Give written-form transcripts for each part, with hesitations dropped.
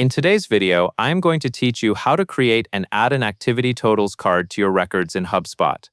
In today's video, I am going to teach you how to create and add an activity totals card to your records in Hubspot.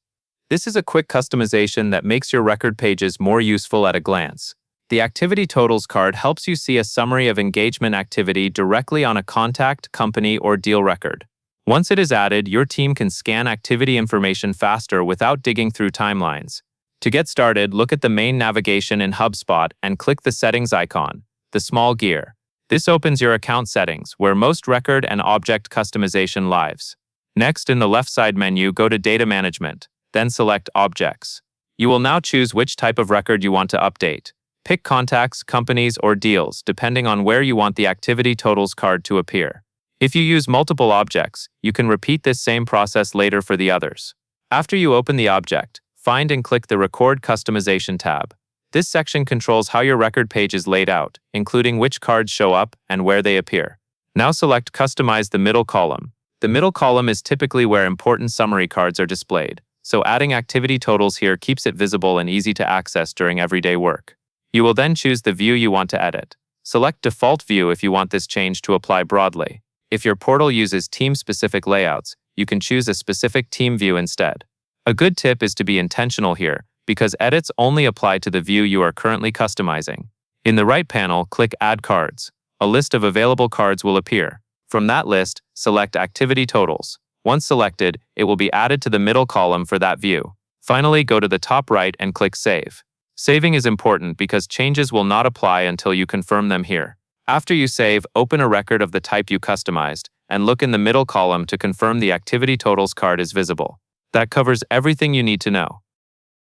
This is a quick customization that makes your record pages more useful at a glance. The activity totals card helps you see a summary of engagement activity directly on a contact, company, or deal record. Once it is added, your team can scan activity information faster without digging through timelines. To get started, look at the main navigation in Hubspot and click the settings icon, the small gear. This opens your account settings, where most record and object customization lives. Next, in the left side menu, go to Data Management, then select Objects. You will now choose which type of record you want to update. Pick contacts, companies, or deals, depending on where you want the activity totals card to appear. If you use multiple objects, you can repeat this same process later for the others. After you open the object, find and click the Record Customization tab. This section controls how your record page is laid out, including which cards show up and where they appear. Now select Customize the middle column. The middle column is typically where important summary cards are displayed, so adding activity totals here keeps it visible and easy to access during everyday work. You will then choose the view you want to edit. Select Default View if you want this change to apply broadly. If your portal uses team-specific layouts, you can choose a specific team view instead. A good tip is to be intentional here, because edits only apply to the view you are currently customizing. In the right panel, click Add Cards. A list of available cards will appear. From that list, select Activity Totals. Once selected, it will be added to the middle column for that view. Finally, go to the top right and click Save. Saving is important because changes will not apply until you confirm them here. After you save, open a record of the type you customized, and look in the middle column to confirm the Activity Totals card is visible. That covers everything you need to know.